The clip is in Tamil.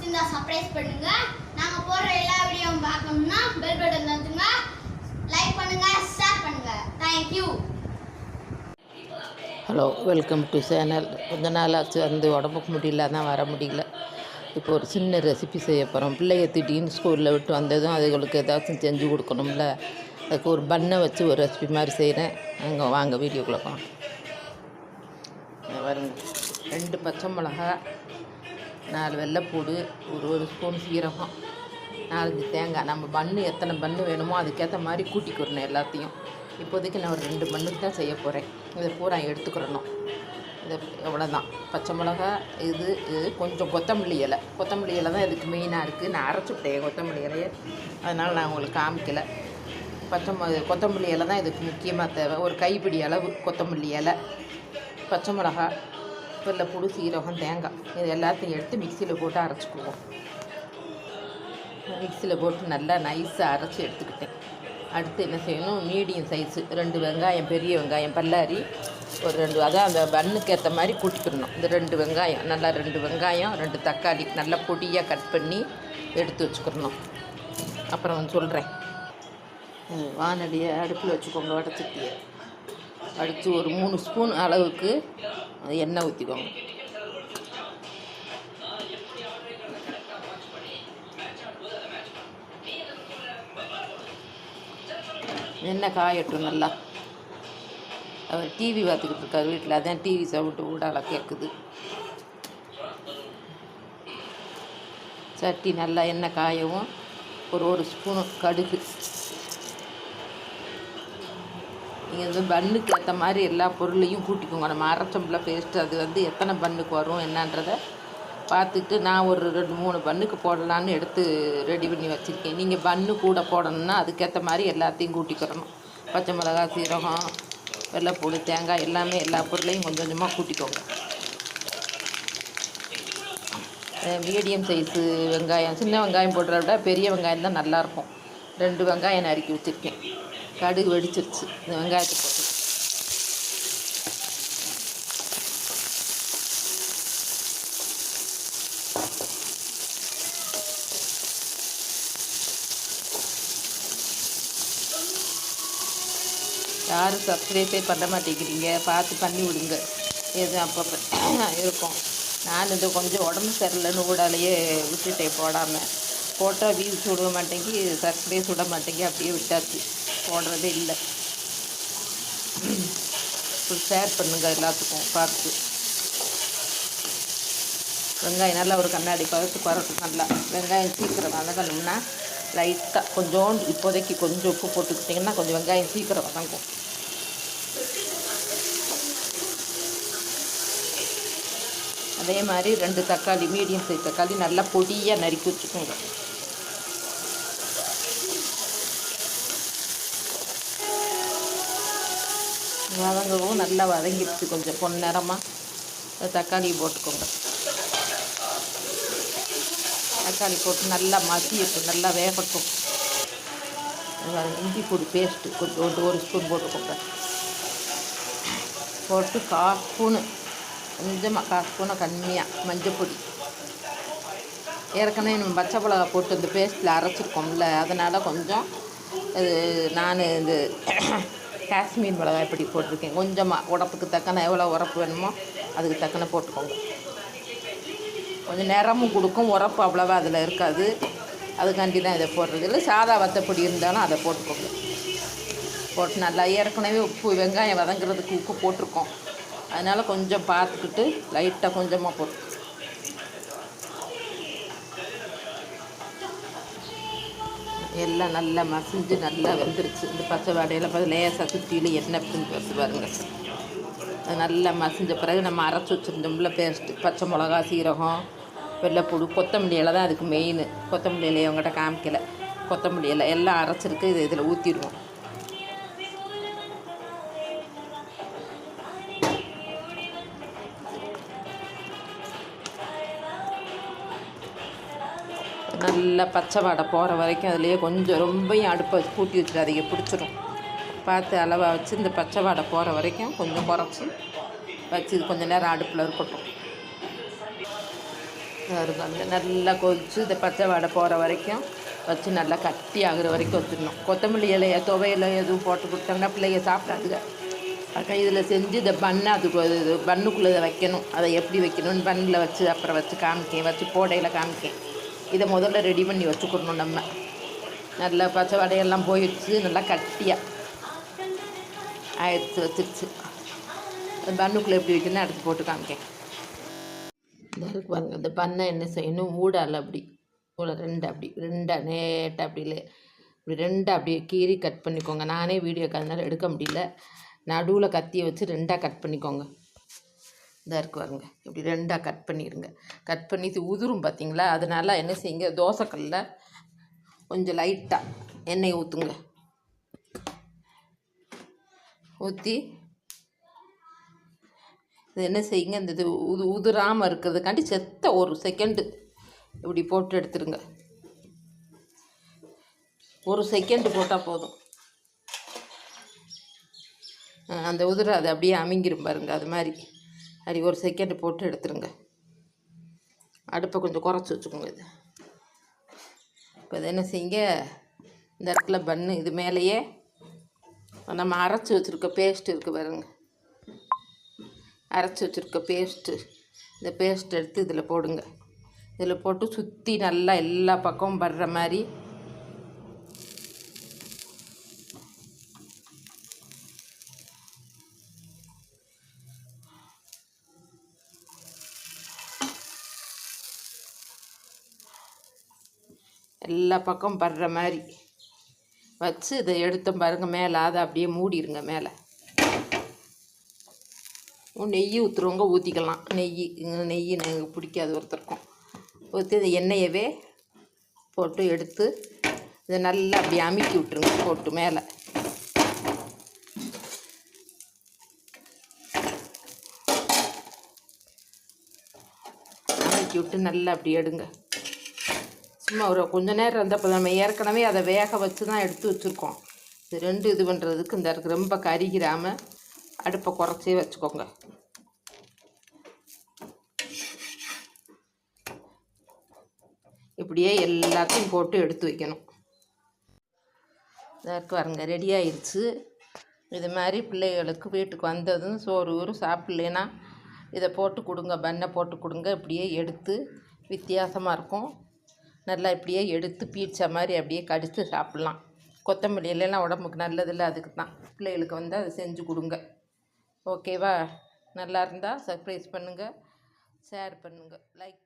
பிடிச்சிருந்தா சப்ஸ்கிரைப் பண்ணுங்க. நாங்க போடுற எல்லா வீடியோவும் பார்க்கணும்னா பெல் பட்டன் தட்டுங்க. லைக் பண்ணுங்க, ஷேர் பண்ணுங்க. Thank you. Hello, welcome to channel. கொஞ்ச நாள் ஆச்சு வந்து உடம்புக்கு முடியல, தான் வர முடியல. இப்போ ஒரு சின்ன ரெசிபி செய்ய போகிறோம். பிள்ளைய திடீர்னு ஸ்கூலில் விட்டு வந்ததும் அதுகளுக்கு ஏதாச்சும் செஞ்சு கொடுக்கணும்ல. அதுக்கு ஒரு பண்ணை வச்சு ஒரு ரெசிபி மாதிரி செய்கிறேன். அங்கே வாங்க வீடியோக்குள்ளே போகலாம். பாருங்க, 2 பச்சை மிளகா, 4 வெள்ளைப்பூடு, ஒரு ஸ்பூன் சீரகம், 4 தேங்காய். நம்ம பண்ணு எத்தனை பண்ணு வேணுமோ அதுக்கேற்ற மாதிரி கூட்டிக்கிறணும் எல்லாத்தையும். இப்போதைக்கு நான் ஒரு 2 பண்ணுக்கு தான் செய்ய போகிறேன். இதை பூரா எடுத்துக்கிறணும். இது எவ்வளோதான். பச்சை மிளகா, இது கொஞ்சம் கொத்தமல்லி இலை தான் இதுக்கு மெயினாக இருக்குது. நான் அரைச்சிவிட்டேன் கொத்தமல்லி இலையை, அதனால் நான் உங்களுக்கு காமிக்கலை. கொத்தமல்லி இலை தான் இதுக்கு முக்கியமாக தேவை. ஒரு கைப்பிடி அளவு கொத்தமல்லி இலை, பச்சை மிளகா, வெள்ளைப்பூடு, சீரகம், தேங்காய், இது எல்லாத்தையும் எடுத்து மிக்சியில் போட்டு அரைச்சிக்குவோம். மிக்சியில் போட்டு நல்லா நைஸாக அரைச்சி எடுத்துக்கிட்டேன். அடுத்து என்ன செய்யணும், மீடியம் சைஸு 2 வெங்காயம், பெரிய வெங்காயம் பல்லாரி ஒரு 2, அதான் அந்த பண்ணுக்கு ஏற்ற மாதிரி கூட்டிக்கிடணும். இந்த 2 வெங்காயம், நல்லா 2 வெங்காயம், 2 தக்காளி நல்லா பொடியாக கட் பண்ணி எடுத்து வச்சுக்கிடணும். அப்புறம் வந்து சொல்கிறேன். வானடியை அடுப்பில் வச்சுக்கோங்க, வடச்சட்டியை அடித்து ஒரு 3 ஸ்பூன் அளவுக்கு எண்ணெய் ஊற்றிக்கோங்க. எண்ணெய் காயட்டும் நல்லா. அவர் டிவி பார்த்துக்கிட்டு இருக்கார் வீட்டில், அதான் டிவி சவுண்டு ஊடால கேட்குது. சட்டி நல்லா எண்ணெய் காயவும் ஒரு ஸ்பூனு கடுகு. நீங்கள் வந்து பண்ணுக்கு ஏற்ற மாதிரி எல்லா பொருளையும் கூட்டிக்கோங்க. நம்ம அரைச்சம்பள பேஸ்ட்டு அது வந்து எத்தனை பண்ணுக்கு வரும் என்னன்றதை பார்த்துட்டு, நான் ஒரு 2-3 பண்ணுக்கு போடலான்னு எடுத்து ரெடி பண்ணி வச்சுருக்கேன். நீங்கள் பன்னு கூட போடணுன்னா அதுக்கேற்ற மாதிரி எல்லாத்தையும் கூட்டிக்கிறணும். பச்சை மிளகா, சீரகம், வெள்ளைப்பூடு, தேங்காய் எல்லாமே எல்லா பொருளையும் கொஞ்சம் கொஞ்சமாக கூட்டிக்கோங்க. மீடியம் சைஸு வெங்காயம், சின்ன வெங்காயம் போடுறத விட பெரிய வெங்காயம் தான் நல்லாயிருக்கும். 2 வெங்காயம் நறுக்கி வச்சுருக்கேன். கடுகு வெடிச்சிருச்சு, இந்த வெங்காயத்தை போட்டு யாரும் சப்ஸ்கிரைபே பண்ண மாட்டேங்கிறீங்க, பார்த்து பண்ணி விடுங்க. எது அப்பப்போ இருக்கும். நான் இந்த கொஞ்சம் உடம்பு சரியில்லைன்னு ஊடாலேயே விட்டுட்டேன் போடாமல். போட்டால் வியூஸ் விட மாட்டேங்கி, சப்ஸ்கிரைப் விட மாட்டேங்கி, அப்படியே விட்டாச்சு, போடுறதே இல்லை. ஷேர் பண்ணுங்கள் எல்லாத்துக்கும் பார்த்து. வெங்காயம் நல்லா ஒரு கண்ணாடி பரட்டு நல்லா. வெங்காயம் சீக்கிரம் வதங்கணும்னா லைட்டாக கொஞ்சோண்டு இப்போதைக்கு கொஞ்சம் உப்பு போட்டுக்கிட்டிங்கன்னா கொஞ்சம் வெங்காயம் சீக்கிரம் வதங்கும். அதே மாதிரி 2 தக்காளி, மீடியம் சைஸ் தக்காளி நல்லா பொடியாக நறுக்கி வச்சுக்கோங்க. வதங்கவும் நல்லா வதங்கிடுச்சு, கொஞ்சம் பொன்னிறமாக தக்காளியை போட்டுக்கோங்க. தக்காளி போட்டு நல்லா மசியட்டும், நல்லா வேகட்டும். இஞ்சி பொடி பேஸ்ட்டு கொஞ்சம் 1 ஸ்பூன் போட்டுக்கோங்க. போட்டு 1/4 ஸ்பூனு, கொஞ்சமாக 1/4 ஸ்பூனை கம்மியாக மஞ்சள் பொடி. ஏற்கனவே நம்ம பச்சை மிளகா போட்டு இந்த பேஸ்ட்டில் அரைச்சிருக்கோம்ல, அதனால் கொஞ்சம் நான் இந்த காஷ்மீர் மிளகாய் இப்படி போட்டிருக்கேன். கொஞ்சமாக உடப்புக்கு தக்கன, எவ்வளோ உரப்பு வேணுமோ அதுக்கு தக்கன போட்டுக்கோங்க. கொஞ்சம் நிறமும் கொடுக்கும், உரப்பு அவ்வளோவா அதில் இருக்காது. அதுக்காண்டி தான் இதை போடுறது. இல்லை சாதா வத்தப்பொடி இருந்தாலும் அதை போட்டுக்கோங்க. போட்டு நல்லா ஏற்கனவே உப்பு, வெங்காயம் வதங்குறதுக்கு உப்பு போட்டிருக்கோம், அதனால் கொஞ்சம் பார்த்துக்கிட்டு லைட்டாக கொஞ்சமாக போட்டு எல்லாம் நல்லா மசிஞ்சு நல்லா வெந்துருச்சு. இந்த பச்சை வாடையில் பார்த்து லேசாக சுற்றியில் எண்ணெய் பிடிச்சி பாருங்க. அது நல்லா மசிஞ்ச பிறகு நம்ம அரைச்சி வச்சுருந்தோம்ல பேஸ்ட்டு, பச்சை மிளகா, சீரகம், வெள்ளைப்பூடு, கொத்தமல்லி இலை தான் அதுக்கு மெயின். கொத்தமல்லி இலையை அவங்ககிட்ட காமிக்கலை. கொத்தமல்லி இலை எல்லாம் அரைச்சிருக்கு, இதில் ஊற்றிடுவோம். நல்லா பச்சை வாடை போகிற வரைக்கும் அதுலேயே கொஞ்சம் ரொம்பையும் அடுப்பை கூட்டி வச்சுட்டு பிடிச்சிடும். பார்த்து அளவாக வச்சு இந்த பச்சை வாடை போகிற வரைக்கும் கொஞ்சம் குறைச்சி வச்சு கொஞ்சம் நேரம் அடுப்பில் இருக்கட்டும். பாருங்க நல்லா கொதிச்சு இந்த பச்சை வாடை போகிற வரைக்கும் வச்சு நல்லா கட்டி ஆகுற வரைக்கும் வச்சிடணும். கொத்தமல்லி இலைய துவையில எதுவும் போட்டு கொடுத்தாங்கன்னா பிள்ளைங்க சாப்பிடாதுங்க. அக்கா இதில் செஞ்சு இந்த பண்ணை அதுக்கு பண்ணுக்குள்ளே இதை வைக்கணும். அதை எப்படி வைக்கணும்னு பண்ணில் வச்சு அப்புறம் வச்சு காமிக்கேன், வச்சு போடையில் காமிக்கேன். இதை முதல்ல ரெடி பண்ணி வச்சுக்கணும். நம்ம நல்லா பச்சை வடையெல்லாம் போயிடுச்சு, நல்லா கட்டியாக ஆயிடுச்சு வச்சிருச்சு. பண்ணுக்குள்ளே எப்படி வைக்கணும்னு அடுத்து போட்டு காமிக்கேன். இந்த இருக்கு பாருங்கள், இந்த பண்ணை என்ன செய்யணும், ஊடால் அப்படி ரெண்டாக நேட்டாக இப்படி ரெண்டாக அப்படியே கீறி கட் பண்ணிக்கோங்க. நானே வீடியோ அதனால எடுக்க முடியல. நடுவில் கத்தியை வச்சு ரெண்டாக கட் பண்ணிக்கோங்க. இதாக இருக்கு பாருங்க, இப்படி ரெண்டாக கட் பண்ணிடுங்க. கட் பண்ணி இது உதிரும் பார்த்தீங்களா, அதனால என்ன செய்யுங்க, தோசைக்கல்லில் கொஞ்சம் லைட்டாக எண்ணெய் ஊற்றுங்க. ஊற்றி இது என்ன செய்யுங்க, இந்த இது உதிராமல் இருக்கிறதுக்காண்டி செத்த ஒரு செகண்டு இப்படி போட்டு எடுத்துருங்க. ஒரு செகண்டு போட்டால் போதும். அந்த உதிரை அது அப்படியே அமிங்கிரும் பாருங்க, அது மாதிரி அப்படி ஒரு செகண்டு போட்டு எடுத்துருங்க. அடுப்பை கொஞ்சம் குறைச்சி வச்சுக்கோங்க. இது இப்போ இது என்ன செய்யுங்க, இந்த இடத்துல பண்ணு இது மேலேயே நம்ம அரைச்சி வச்சுருக்க பேஸ்ட் இருக்குது பாருங்க, அரைச்சி வச்சுருக்க பேஸ்ட்டு, இந்த பேஸ்ட் எடுத்து இதில் போடுங்க. இதில் போட்டு சுற்றி நல்லா எல்லா பக்கமும் படுற மாதிரி எல்லா பக்கம் படுற மாதிரி வச்சு இதை எடுத்தோம் பாருங்கள். மேலே அதை அப்படியே மூடிடுங்க. மேலே நெய் ஊற்றுறவங்க ஊற்றிக்கலாம். நெய் எனக்கு பிடிக்காது ஒருத்தருக்கும். ஊற்றி இந்த எண்ணெயவே போட்டு எடுத்து இதை நல்லா அப்படியே அமுக்கி விட்டுருங்க. போட்டு மேலே அமுக்கி விட்டு நல்லா அப்படி எடுங்க. சும்மா ஒரு கொஞ்சம் நேரம் இருந்தப்போ நம்ம ஏற்கனவே அதை வேக வச்சு தான் எடுத்து வச்சுருக்கோம். இது ரெண்டு இது பண்ணுறதுக்கு இந்த இருக்கு, ரொம்ப கருகிராமல் அடுப்பை குறைச்சே வச்சுக்கோங்க. இப்படியே எல்லாத்தையும் போட்டு எடுத்து வைக்கணும். இதற்கு பாருங்க, ரெடி ஆயிடுச்சு. இது மாதிரி பிள்ளைகளுக்கு வீட்டுக்கு வந்ததும் சோறு சாப்பிட்லேன்னா இதை போட்டு கொடுங்க, பண்ணை போட்டு கொடுங்க. இப்படியே எடுத்து வித்தியாசமாக இருக்கும். நல்லா இப்படியே எடுத்து பீட்சா மாதிரி அப்படியே கடித்து சாப்பிட்லாம். கொத்தமல்லி எல்லாம் உடம்புக்கு நல்லதில்லை, அதுக்கு தான் பிள்ளைகளுக்கு வந்து அதை செஞ்சு கொடுங்க. ஓகேவா? நல்லா இருந்தால் சப்ஸ்கிரைப் பண்ணுங்கள், ஷேர் பண்ணுங்கள், லைக்